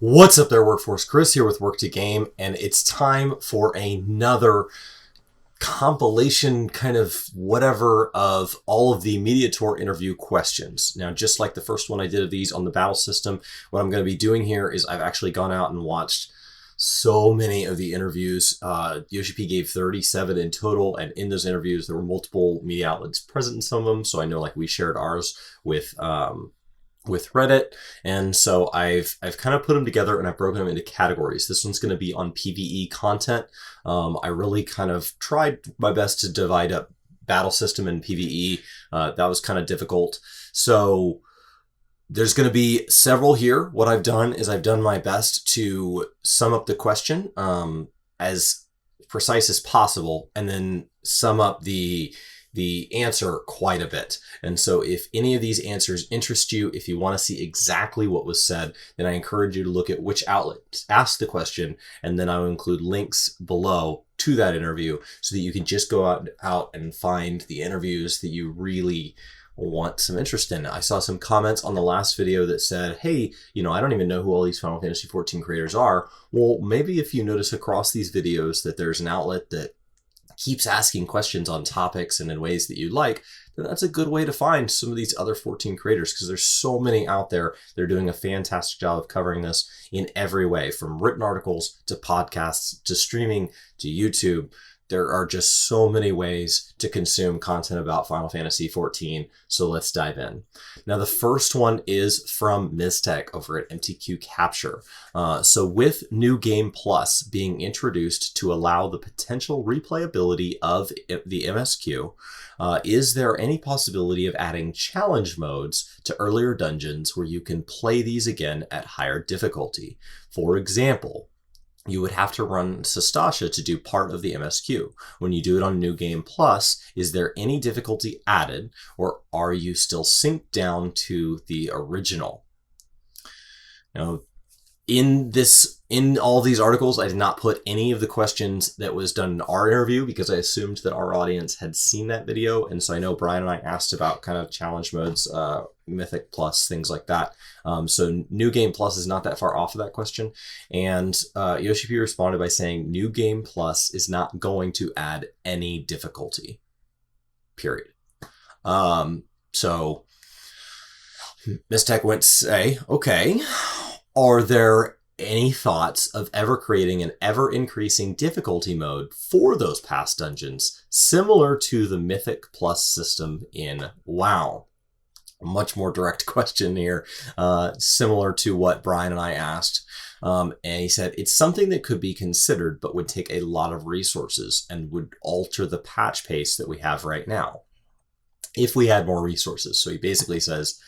What's up there, Workforce? Chris here with Work to Game, and it's time for another compilation kind of whatever of all of the Mediator interview questions. Now, just like the first one I did of these on the battle system, what I'm going to be doing here is I've actually gone out and watched so many of the interviews. Yoshi P gave 37 in total, and in those interviews there were multiple media outlets present in some of them, so I know like we shared ours with Reddit, and so I've kind of put them together and I've broken them into categories. This one's going to be on PvE content. I really kind of tried my best to divide up battle system and PvE. That was kind of difficult. So there's going to be several here. What I've done is I've done my best to sum up the question as precise as possible, and then sum up the answer quite a bit. And so if any of these answers interest you, if you want to see exactly what was said, then I encourage you to look at which outlet asked the question, and then I will include links below to that interview so that you can just go out and find the interviews that you really want some interest in. I saw some comments on the last video that said, hey, I don't even know who all these Final Fantasy XIV creators are. Well, maybe if you notice across these videos that there's an outlet that keeps asking questions on topics and in ways that you like, then that's a good way to find some of these other 14 creators, because there's so many out there. They're doing a fantastic job of covering this in every way, from written articles to podcasts to streaming to YouTube. There are just so many ways to consume content about Final Fantasy XIV, so let's dive in. Now, the first one is from mythic over at MTQ Capture. So with New Game Plus being introduced to allow the potential replayability of the MSQ, is there any possibility of adding challenge modes to earlier dungeons where you can play these again at higher difficulty? For example, you would have to run Sastasha to do part of the MSQ. When you do it on New Game Plus, is there any difficulty added, or are you still synced down to the original? Now, in all these articles, I did not put any of the questions that was done in our interview because I assumed that our audience had seen that video. And so I know Brian and I asked about kind of challenge modes, Mythic Plus, things like that. So New Game Plus is not that far off of that question. And Yoshi P responded by saying New Game Plus is not going to add any difficulty, period. So Mistech went to say, okay, are there any thoughts of ever creating an ever-increasing difficulty mode for those past dungeons, similar to the Mythic Plus system in WoW? A much more direct question here, similar to what Brian and I asked. And he said, it's something that could be considered, but would take a lot of resources and would alter the patch pace that we have right now if we had more resources. So he basically says,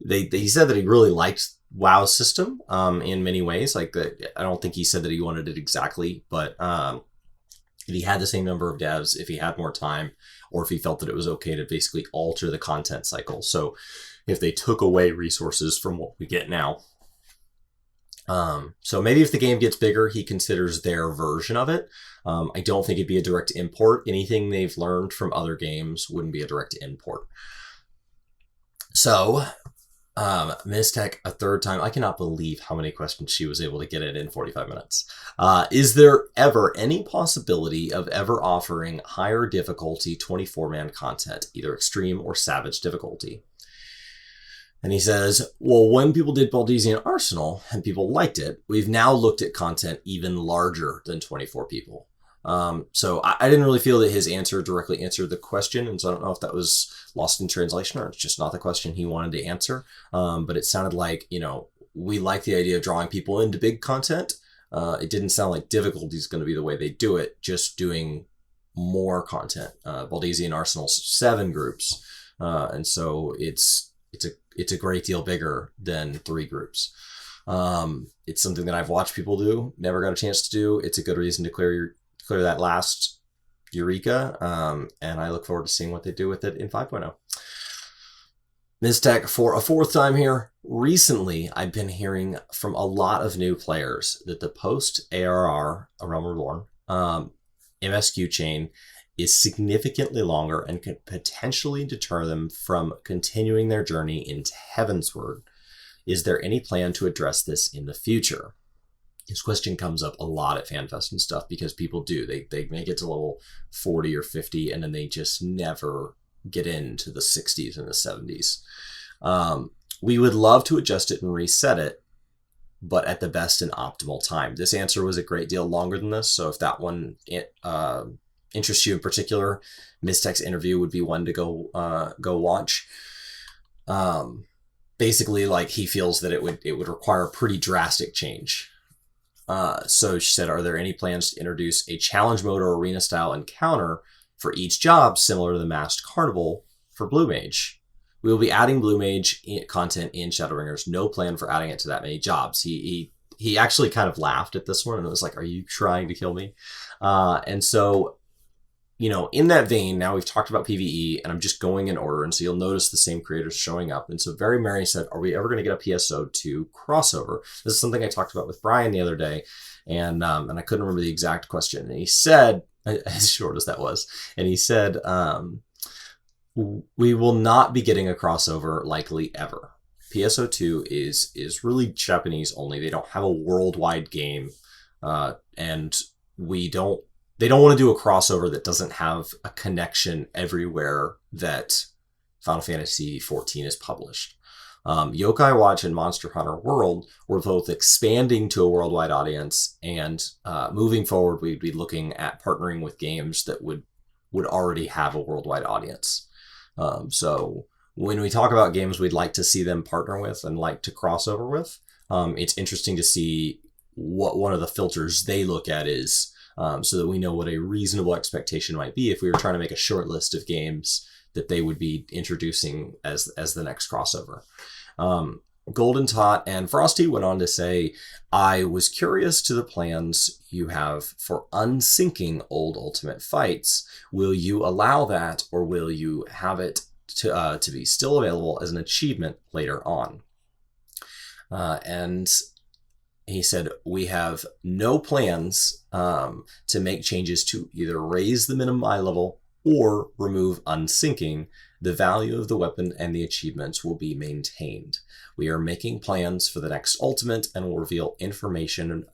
he said that he really liked WoW's system in many ways. Like, I don't think he said that he wanted it exactly, but if he had the same number of devs, if he had more time, or if he felt that it was okay to basically alter the content cycle. So if they took away resources from what we get now. So maybe if the game gets bigger, he considers their version of it. I don't think it'd be a direct import. Anything they've learned from other games wouldn't be a direct import. So Mistech, a third time. I cannot believe how many questions she was able to get in 45 minutes. Is there ever any possibility of ever offering higher difficulty 24-man content, either extreme or savage difficulty? And he says, well, when people did Baldesian Arsenal and people liked it, we've now looked at content even larger than 24 people. So I didn't really feel that his answer directly answered the question. And so I don't know if that was lost in translation or it's just not the question he wanted to answer. But it sounded like, we like the idea of drawing people into big content. It didn't sound like difficulty is going to be the way they do it, just doing more content. Baldesian Arsenal's 7 groups. And so it's a great deal bigger than 3 groups. It's something that I've watched people do, never got a chance to do. It's a good reason to clear that last Eureka, and I look forward to seeing what they do with it in 5.0. Mistech, for a 4th time here, recently I've been hearing from a lot of new players that the post-ARR, A Realm Reborn, MSQ chain is significantly longer and could potentially deter them from continuing their journey into Heavensward. Is there any plan to address this in the future? This question comes up a lot at FanFest and stuff because people do. They make it to level 40 or 50 and then they just never get into the 60s and the 70s. We would love to adjust it and reset it, but at the best and optimal time. This answer was a great deal longer than this, so if that one interests you in particular, Mistech's interview would be one to go watch. Basically, like, he feels that it would require a pretty drastic change. So she said, are there any plans to introduce a challenge mode or arena style encounter for each job similar to the Masked Carnival for Blue Mage? We will be adding Blue Mage content in Shadowbringers. No plan for adding it to that many jobs. He actually kind of laughed at this one and was like, are you trying to kill me? And so, you know, in that vein, now we've talked about PvE and I'm just going in order. And so you'll notice the same creators showing up. And so Very Merry said, are we ever going to get a PSO2 crossover? This is something I talked about with Brian the other day. And I couldn't remember the exact question. And he said, as short as that was, and he said, we will not be getting a crossover likely ever. PSO2 is really Japanese only. They don't have a worldwide game, and they don't want to do a crossover that doesn't have a connection everywhere that Final Fantasy XIV is published. Yokai Watch and Monster Hunter World were both expanding to a worldwide audience, and moving forward, we'd be looking at partnering with games that would already have a worldwide audience. So when we talk about games we'd like to see them partner with and like to cross over with, it's interesting to see what one of the filters they look at is, so that we know what a reasonable expectation might be if we were trying to make a short list of games that they would be introducing as the next crossover. Golden Tot and Frosty went on to say, I was curious to the plans you have for unsyncing old Ultimate fights. Will you allow that, or will you have it to be still available as an achievement later on? And he said, we have no plans to make changes to either raise the minimum eye level or remove unsyncing. The value of the weapon and the achievements will be maintained. We are making plans for the next Ultimate and will reveal information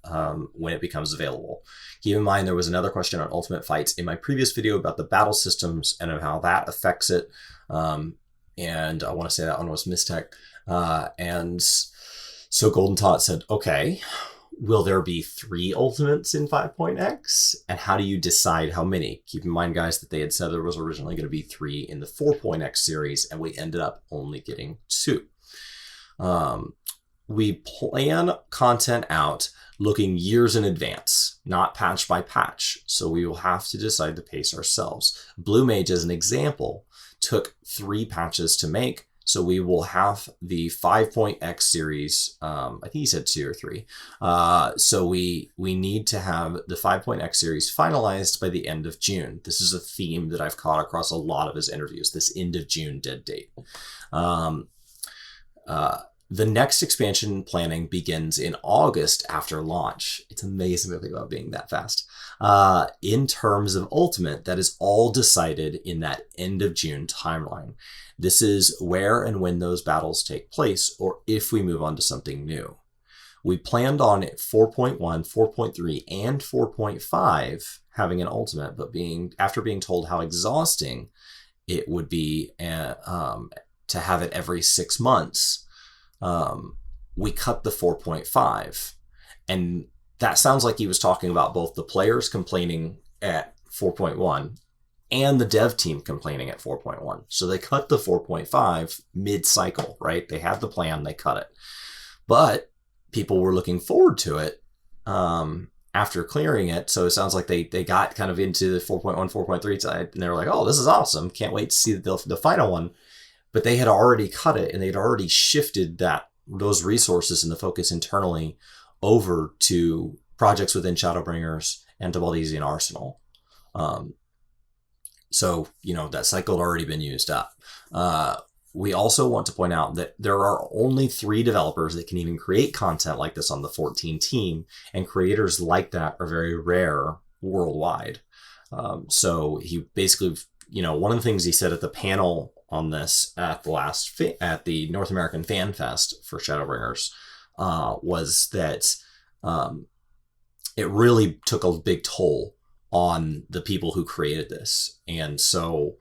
when it becomes available. Keep in mind, there was another question on Ultimate fights in my previous video about the battle systems and how that affects it. And I want to say that one was Mistech. And so Golden Tot said, okay, will there be 3 Ultimates in 5.x? And how do you decide how many? Keep in mind, guys, that they had said there was originally going to be 3 in the 4.x series, and we ended up only getting 2. We plan content out looking years in advance, not patch by patch. So we will have to decide the pace ourselves. Blue Mage, as an example, took 3 patches to make. So we will have the 5.x series, I think he said 2 or 3. So we need to have the 5.x series finalized by the end of June. This is a theme that I've caught across a lot of his interviews, this end of June dead date. The next expansion planning begins in August after launch. It's amazing to think about being that fast. In terms of Ultimate, that is all decided in that end of June timeline. This is where and when those battles take place, or if we move on to something new. We planned on 4.1, 4.3, and 4.5 having an Ultimate, but after being told how exhausting it would be to have it every 6 months, we cut the 4.5. And that sounds like he was talking about both the players complaining at 4.1 and the dev team complaining at 4.1. So they cut the 4.5 mid-cycle, right? They had the plan, they cut it. But people were looking forward to it after clearing it. So it sounds like they got kind of into the 4.1, 4.3 side, and they were like, oh, this is awesome. Can't wait to see the final one. But they had already cut it, and they'd already shifted those resources and the focus internally over to projects within Shadowbringers and to Baldesian Arsenal. So, you know, that cycle had already been used up. We also want to point out that there are only 3 developers that can even create content like this on the 14 team, and creators like that are very rare worldwide. So he basically, you know, one of the things he said at the panel on this at the North American Fan Fest for Shadowbringers was that it really took a big toll on the people who created this. And so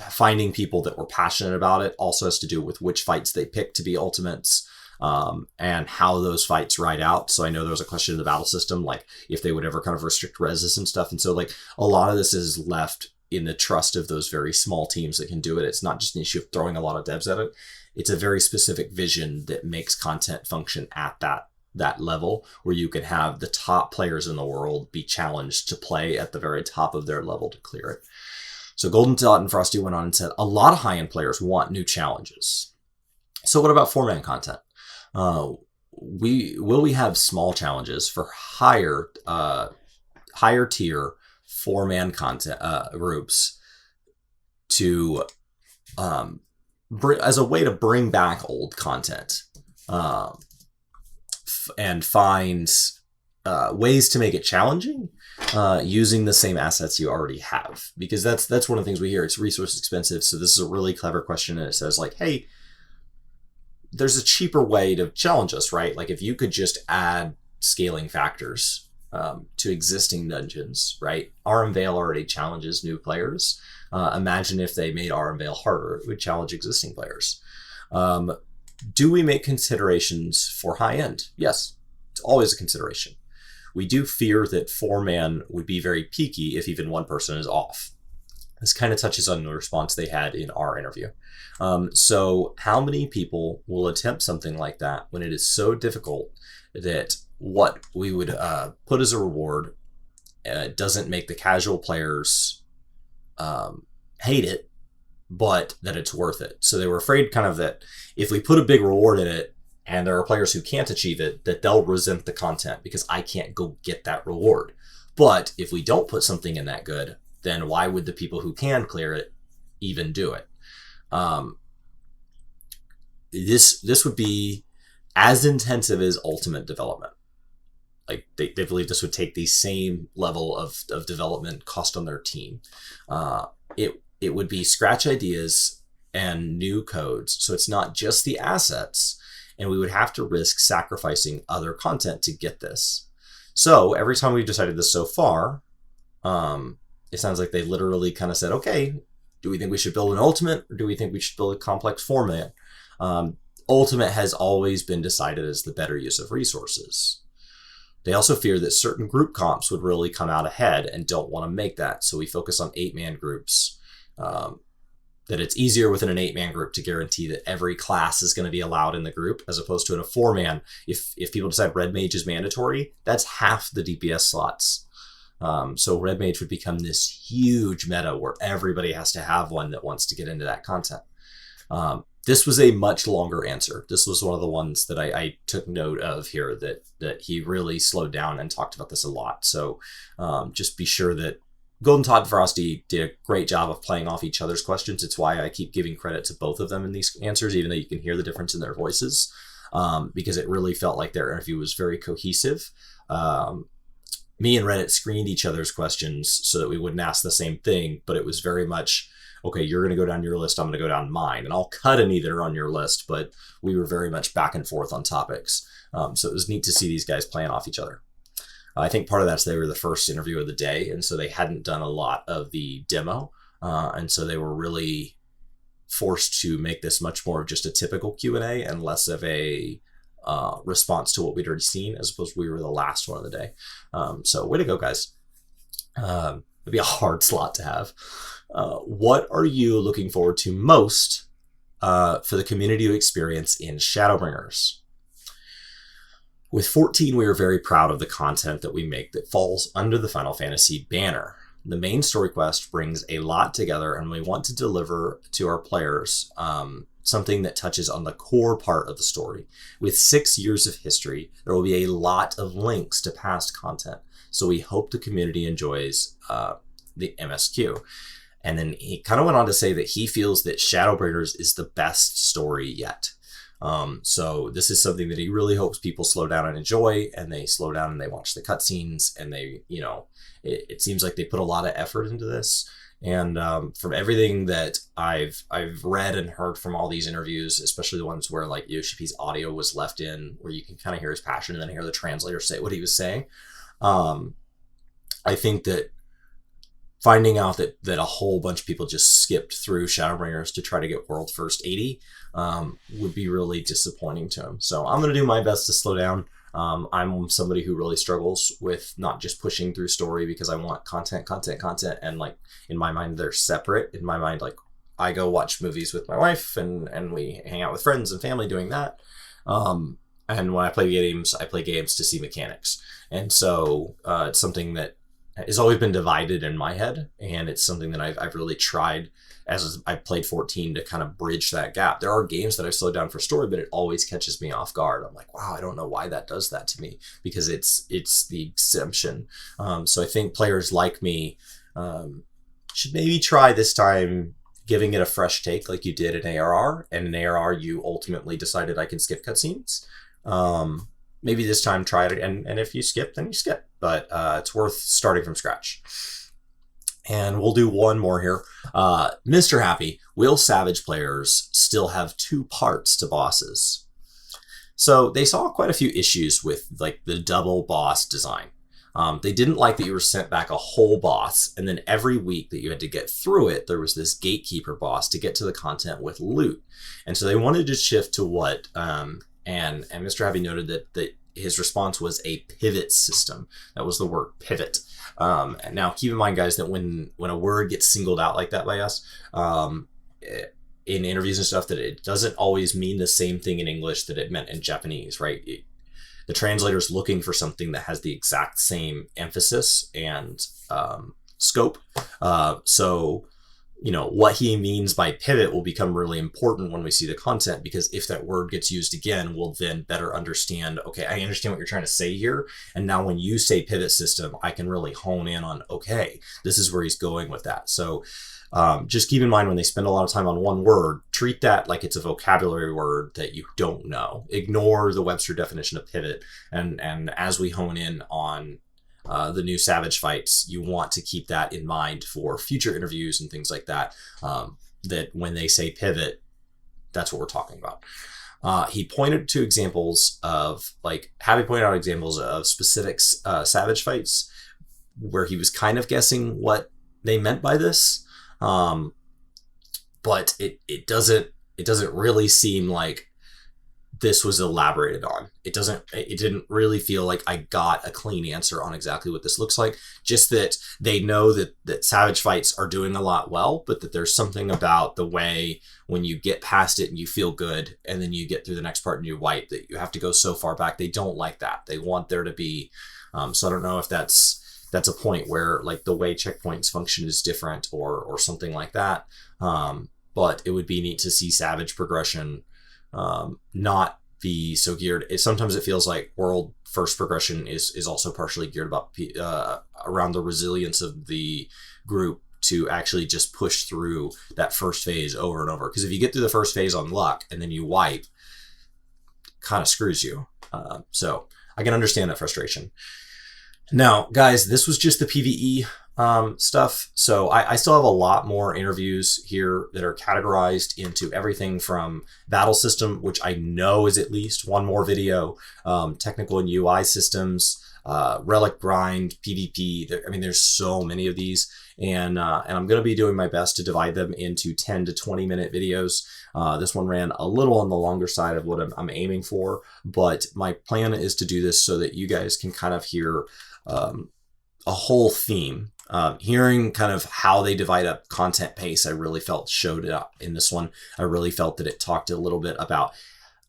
finding people that were passionate about it also has to do with which fights they pick to be ultimates, and how those fights ride out. So I know there was a question in the battle system, like if they would ever kind of restrict reses and stuff. And so like a lot of this is left in the trust of those very small teams that can do it. It's not just an issue of throwing a lot of devs at it. It's a very specific vision that makes content function at that level, where you can have the top players in the world be challenged to play at the very top of their level to clear it. So Golden Dot and Frosty went on and said, a lot of high-end players want new challenges. So what about 4-man content? We have small challenges for higher tier 4-man content groups to as a way to bring back old content, and find ways to make it challenging, using the same assets you already have. Because that's one of the things we hear. It's resource expensive. So this is a really clever question. And it says like, hey, there's a cheaper way to challenge us, right? Like if you could just add scaling factors to existing dungeons, right? RM Vale already challenges new players. Imagine if they made RM Vale harder, it would challenge existing players. Do we make considerations for high end? Yes, it's always a consideration. We do fear that 4-man would be very peaky if even one person is off. This kind of touches on the response they had in our interview. So how many people will attempt something like that when it is so difficult that what we would put as a reward doesn't make the casual players hate it, but that it's worth it? So they were afraid kind of that if we put a big reward in it and there are players who can't achieve it, that they'll resent the content because I can't go get that reward. But if we don't put something in that good, then why would the people who can clear it even do it? This would be as intensive as Ultimate development. Like they believe this would take the same level of development cost on their team. It would be scratch ideas and new codes. So it's not just the assets, and we would have to risk sacrificing other content to get this. So every time we've decided this so far, it sounds like they literally kind of said, okay, do we think we should build an Ultimate, or do we think we should build a complex 4-man? Ultimate has always been decided as the better use of resources. They also fear that certain group comps would really come out ahead and don't want to make that. So we focus on 8-man groups. That it's easier within an 8-man group to guarantee that every class is going to be allowed in the group, as opposed to in a 4-man. If people decide Red Mage is mandatory, that's half the DPS slots. So Red Mage would become this huge meta where everybody has to have one that wants to get into that content. This was a much longer answer. This was one of the ones that I took note of here, that he really slowed down and talked about this a lot. So just be sure that Golden Todd and Frosty did a great job of playing off each other's questions. It's why I keep giving credit to both of them in these answers, even though you can hear the difference in their voices, because it really felt like their interview was very cohesive. Me and Reddit screened each other's questions so that we wouldn't ask the same thing, but it was very much, okay, you're going to go down your list, I'm going to go down mine, and I'll cut an either on your list, but we were very much back and forth on topics. So it was neat to see these guys playing off each other. I think part of that's they were the first interview of the day, and so they hadn't done a lot of the demo, and so they were really forced to make this much more of just a typical Q&A and less of a response to what we'd already seen, as opposed to we were the last one of the day. So way to go, guys. It'd be a hard slot to have. What are you looking forward to most for the community to experience in Shadowbringers? With 14, we are very proud of the content that we make that falls under the Final Fantasy banner. The main story quest brings a lot together, and we want to deliver to our players something that touches on the core part of the story. With 6 years of history, there will be a lot of links to past content. So we hope the community enjoys the MSQ. And then he kind of went on to say that he feels that Shadowbringers is the best story yet. So this is something that he really hopes people slow down and enjoy, and they slow down and they watch the cutscenes, and they, it seems like they put a lot of effort into this. And from everything that I've read and heard from all these interviews, especially the ones where like Yoshipi's audio was left in, where you can kind of hear his passion and then hear the translator say what he was saying, I think that finding out that a whole bunch of people just skipped through Shadowbringers to try to get World First 80 would be really disappointing to him. So I'm going to do my best to slow down. I'm somebody who really struggles with not just pushing through story because I want content, and like in my mind they're separate. In my mind, like I go watch movies with my wife and we hang out with friends and family doing that. And when I play games to see mechanics. And so it's something that has always been divided in my head, and it's something that I've really tried as I played 14 to kind of bridge that gap. There are games that I've slowed down for story, but it always catches me off guard. I'm like, wow, I don't know why that does that to me, because it's the exemption. So I think players like me should maybe try this time giving it a fresh take like you did in ARR, and in ARR you ultimately decided I can skip cutscenes. Maybe this time try it, and if you skip, then you skip. But it's worth starting from scratch. And we'll do one more here. Mr. Happy, will Savage players still have 2 parts to bosses? So they saw quite a few issues with like the double boss design. They didn't like that you were sent back a whole boss, and then every week that you had to get through it, there was this gatekeeper boss to get to the content with loot. And so they wanted to shift to what... And Mr. Happy noted that his response was a pivot system. That was the word, pivot. And now keep in mind, guys, that when a word gets singled out like that by us, in interviews and stuff, that it doesn't always mean the same thing in English that it meant in Japanese, right? The translator's looking for something that has the exact same emphasis and scope. So you know, what he means by pivot will become really important when we see the content, because if that word gets used again, we'll then better understand, okay, I understand what you're trying to say here. And now when you say pivot system, I can really hone in on, okay, this is where he's going with that. So just keep in mind, when they spend a lot of time on one word, treat that like it's a vocabulary word that you don't know. Ignore the Webster definition of pivot. And as we hone in on the new Savage fights, you want to keep that in mind for future interviews and things like that, that when they say pivot, that's what we're talking about. He pointed to examples of, like, Happy pointed out examples of specific Savage fights where he was kind of guessing what they meant by this, but it doesn't really seem like this was elaborated on. It didn't really feel like I got a clean answer on exactly what this looks like. Just that they know that Savage fights are doing a lot well, but that there's something about the way when you get past it and you feel good, and then you get through the next part and you wipe, that you have to go so far back. They don't like that. They want there to be, so I don't know if that's a point where like the way checkpoints function is different or something like that. But it would be neat to see Savage progression not be so geared. Sometimes it feels like world first progression is also partially geared about around the resilience of the group to actually just push through that first phase over and over. Because if you get through the first phase on luck and then you wipe, kind of screws you. So I can understand that frustration. Now, guys, this was just the PvE stuff. So I still have a lot more interviews here that are categorized into everything from battle system, which I know is at least one more video, technical and UI systems, relic grind, PvP. I mean, there's so many of these, and I'm going to be doing my best to divide them into 10 to 20 minute videos. This one ran a little on the longer side of what I'm aiming for, but my plan is to do this so that you guys can kind of hear a whole theme. Hearing kind of how they divide up content pace, I really felt showed up in this one. I really felt that it talked a little bit about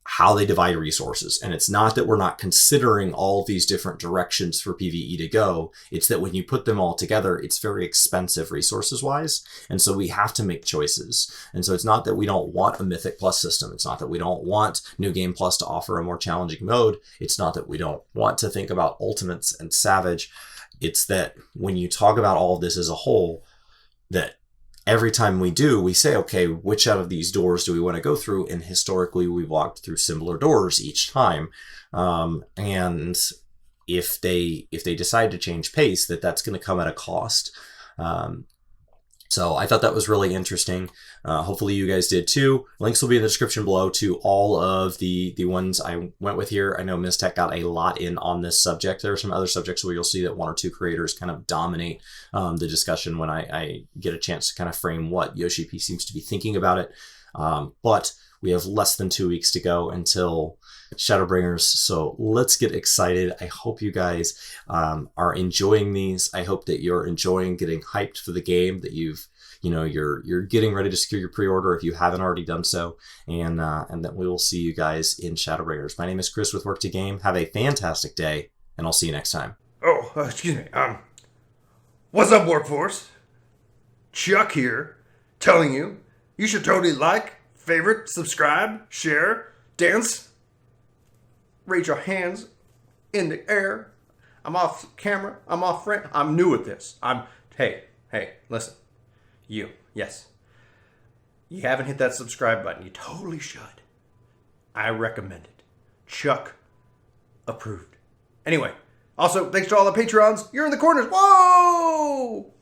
how they divide resources. And it's not that we're not considering all these different directions for PvE to go. It's that when you put them all together, it's very expensive resources wise. And so we have to make choices. And so it's not that we don't want a Mythic Plus system. It's not that we don't want New Game Plus to offer a more challenging mode. It's not that we don't want to think about Ultimates and Savage. It's that when you talk about all of this as a whole, that every time we do, we say, okay, which out of these doors do we want to go through? And historically, we've walked through similar doors each time. And if they decide to change pace, that's going to come at a cost. So I thought that was really interesting. Hopefully you guys did too. Links will be in the description below to all of the ones I went with here. I know Ms. Tech got a lot in on this subject. There are some other subjects where you'll see that one or two creators kind of dominate the discussion when I get a chance to kind of frame what Yoshi P seems to be thinking about it. But we have less than 2 weeks to go until Shadowbringers, so let's get excited. I hope you guys are enjoying these. I hope that you're enjoying getting hyped for the game, that you're getting ready to secure your pre-order if you haven't already done so, and that we will see you guys in Shadowbringers. My name is Chris with Work2Game. Have a fantastic day, and I'll see you next time. Oh, excuse me. What's up, Workforce? Chuck here, telling you should totally like, favorite, subscribe, share, dance. Raise your hands in the air. I'm off camera. I'm off frame. I'm new at this. Hey, listen. Yes. You haven't hit that subscribe button. You totally should. I recommend it. Chuck approved. Anyway, also, thanks to all the Patreons. You're in the corners. Whoa!